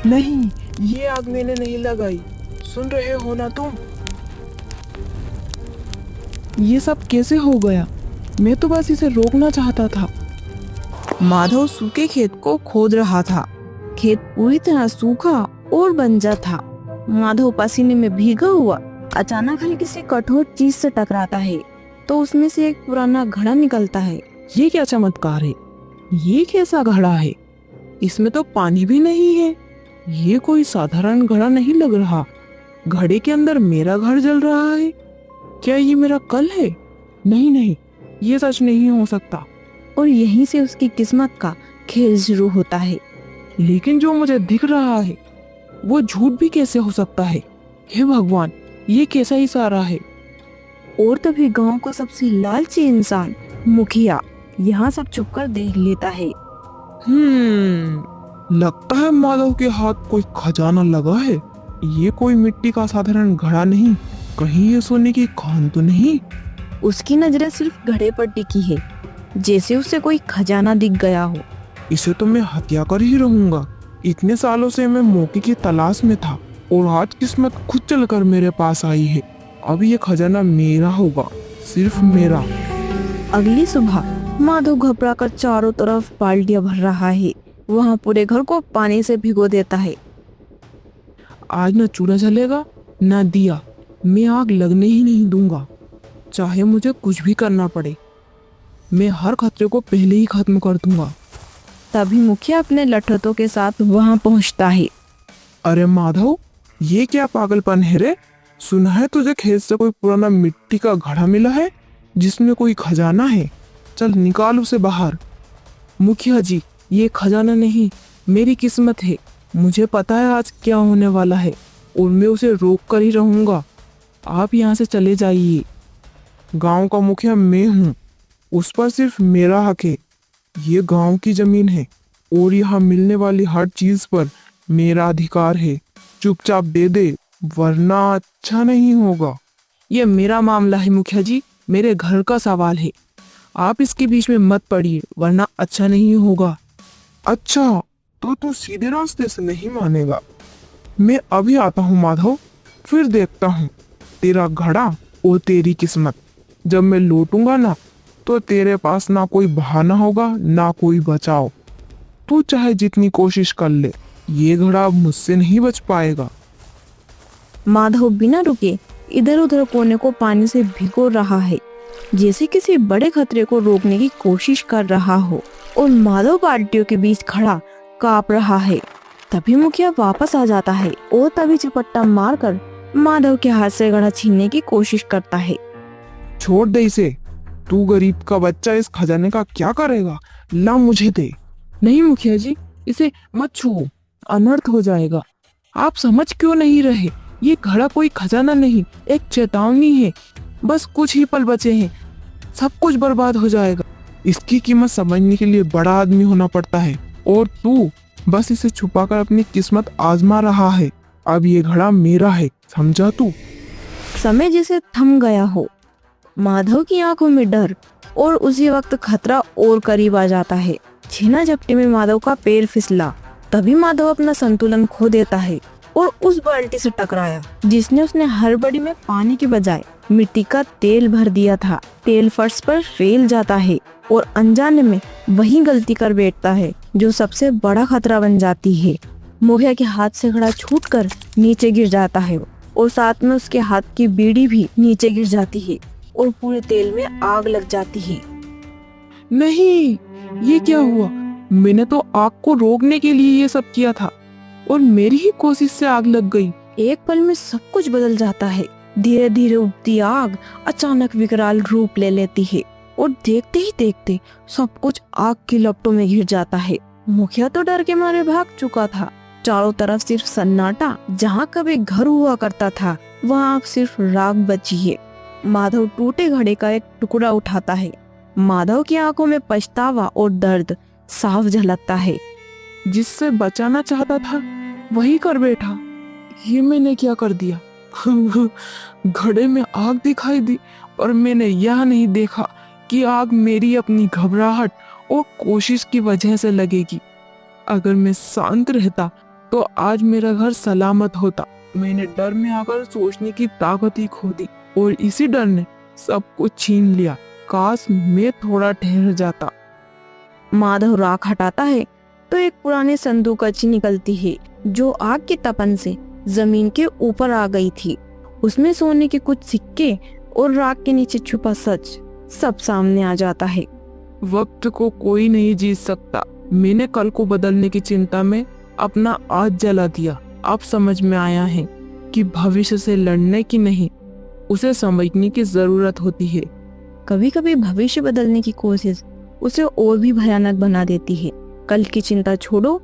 नहीं, ये आग मैंने नहीं लगाई। सुन रहे हो ना तुम? ये सब कैसे हो गया? मैं तो बस इसे रोकना चाहता था। माधव सूखे खेत को खोद रहा था। खेत पूरी तरह सूखा और बंजर था। माधव पसीने में भीगा हुआ अचानक हल्की सी कठोर चीज से टकराता है तो उसमें से एक पुराना घड़ा निकलता है। ये क्या चमत्कार है? ये कैसा घड़ा है? इसमें तो पानी भी नहीं है। ये कोई साधारण घड़ा नहीं लग रहा। घड़े के अंदर मेरा घर जल रहा है। क्या ये मेरा कल है? नहीं नहीं, ये सच नहीं हो सकता। और यहीं से उसकी किस्मत का खेल शुरू होता है। लेकिन जो मुझे दिख रहा है वो झूठ भी कैसे हो सकता है? हे भगवान, ये कैसा इशारा है? और तभी गांव का सबसे लालची इंसान मुखिया यहाँ सब छुपकर देख लेता है। लगता है माधव के हाथ कोई खजाना लगा है। ये कोई मिट्टी का साधारण घड़ा नहीं, कहीं ये सोने की खान तो नहीं? उसकी नजरें सिर्फ घड़े पर टिकी है, जैसे उसे कोई खजाना दिख गया हो। इसे तो मैं हत्या कर ही रहूंगा। इतने सालों से मैं मौके की तलाश में था और आज किस्मत खुद चलकर मेरे पास आई है। अब ये खजाना मेरा होगा, सिर्फ मेरा। अगली सुबह माधव घबराकर चारों तरफ बाल्टियां भर रहा है। वहाँ पूरे घर को पानी से भिगो देता है। आज न चूल्हा जलेगा न दिया। मैं आग लगने ही नहीं दूंगा, चाहे मुझे कुछ भी करना पड़े। मैं हर खतरे को पहले ही खत्म कर दूंगा। तभी मुखिया अपने लठों के साथ वहाँ पहुँचता है। अरे माधव, ये क्या पागलपन है रे? सुना है तुझे खेत से कोई पुराना मिट्टी का घड़ा मिला है जिसमें कोई खजाना है। चल निकाल उसे बाहर। मुखिया जी, ये खजाना नहीं, मेरी किस्मत है। मुझे पता है आज क्या होने वाला है और मैं उसे रोक कर ही रहूंगा। आप यहाँ से चले जाइए। गांव का मुखिया मैं हूँ, उस पर सिर्फ मेरा हक है। ये गांव की जमीन है और यहाँ मिलने वाली हर चीज पर मेरा अधिकार है। चुपचाप दे दे, वरना अच्छा नहीं होगा। ये मेरा मामला है मुखिया जी, मेरे घर का सवाल है। आप इसके बीच में मत पड़िए, वरना अच्छा नहीं होगा। अच्छा, तो तू सीधे रास्ते से नहीं मानेगा। मैं अभी आता हूँ माधव, फिर देखता हूँ तेरा घड़ा और तेरी किस्मत। जब मैं लौटूंगा ना, तो तेरे पास ना कोई बहाना होगा ना कोई बचाव। तू चाहे जितनी कोशिश कर ले, ये घड़ा अब मुझसे नहीं बच पाएगा। माधव बिना रुके इधर उधर कोने को पानी से भिगो रहा है, जैसे किसी बड़े खतरे को रोकने की कोशिश कर रहा हो। और माधव बाल्टियों के बीच खड़ा कांप रहा है। तभी मुखिया वापस आ जाता है और तभी झपट्टा मारकर माधव के हाथ से घड़ा छीनने की कोशिश करता है। छोड़ दे इसे। तू गरीब का बच्चा इस खजाने का क्या करेगा? ला मुझे दे। नहीं मुखिया जी, इसे मत छुओ, अनर्थ हो जाएगा। आप समझ क्यों नहीं रहे? ये घड़ा कोई खजाना नहीं, एक चेतावनी है। बस कुछ ही पल बचे हैं, सब कुछ बर्बाद हो जाएगा। इसकी कीमत समझने के लिए बड़ा आदमी होना पड़ता है, और तू बस इसे छुपाकर अपनी किस्मत आजमा रहा है। अब ये घड़ा मेरा है, समझा तू? समय जैसे थम गया हो। माधव की आंखों में डर और उसी वक्त खतरा और करीब आ जाता है। छीना झपटी में माधव का पैर फिसला। तभी माधव अपना संतुलन खो देता है और उस बाल्टी से टकराया जिसने उसने हड़बड़ी में पानी के बजाय मिट्टी का तेल भर दिया था। तेल फर्श पर फैल जाता है और अनजाने में वही गलती कर बैठता है जो सबसे बड़ा खतरा बन जाती है। मुखिया के हाथ से घड़ा छूटकर नीचे गिर जाता है और साथ में उसके हाथ की बीड़ी भी नीचे गिर जाती है और पूरे तेल में आग लग जाती है। नहीं, ये क्या हुआ? मैंने तो आग को रोकने के लिए ये सब किया था और मेरी ही कोशिश से आग लग गई। एक पल में सब कुछ बदल जाता है। धीरे धीरे उठती आग अचानक विकराल रूप ले लेती है और देखते ही देखते सब कुछ आग की लपटों में घिर जाता है। मुखिया तो डर के मारे भाग चुका था। चारों तरफ सिर्फ सन्नाटा। जहाँ कभी घर हुआ करता था वहाँ अब सिर्फ राख बची है। माधव टूटे घड़े का एक टुकड़ा उठाता है। माधव की आंखों में पछतावा और दर्द साफ झलकता है। जिससे बचाना चाहता था वही कर बैठा। ये मैंने क्या कर दिया? घड़े में आग दिखाई दी, पर मैंने यह नहीं देखा कि आग मेरी अपनी घबराहट और कोशिश की वजह से लगेगी। अगर मैं शांत रहता तो आज मेरा घर सलामत होता। मैंने डर में आकर सोचने की ताकत ही खो दी और इसी डर ने सब कुछ छीन लिया। काश मैं थोड़ा ठहर जाता। माधव राख हटाता है तो एक पुराने संदूकची निकलती है जो आग की तपन से जमीन के ऊपर आ गई थी। उसमें सोने के कुछ सिक्के और राख के नीचे छुपा सच सब सामने आ जाता है। वक्त को कोई नहीं जीत सकता। मैंने कल को बदलने की चिंता में अपना आज जला दिया। अब समझ में आया है कि भविष्य से लड़ने की नहीं, उसे समझने की जरूरत होती है। कभी कभी भविष्य बदलने की कोशिश उसे और भी भयानक बना देती है। कल की चिंता छोड़ो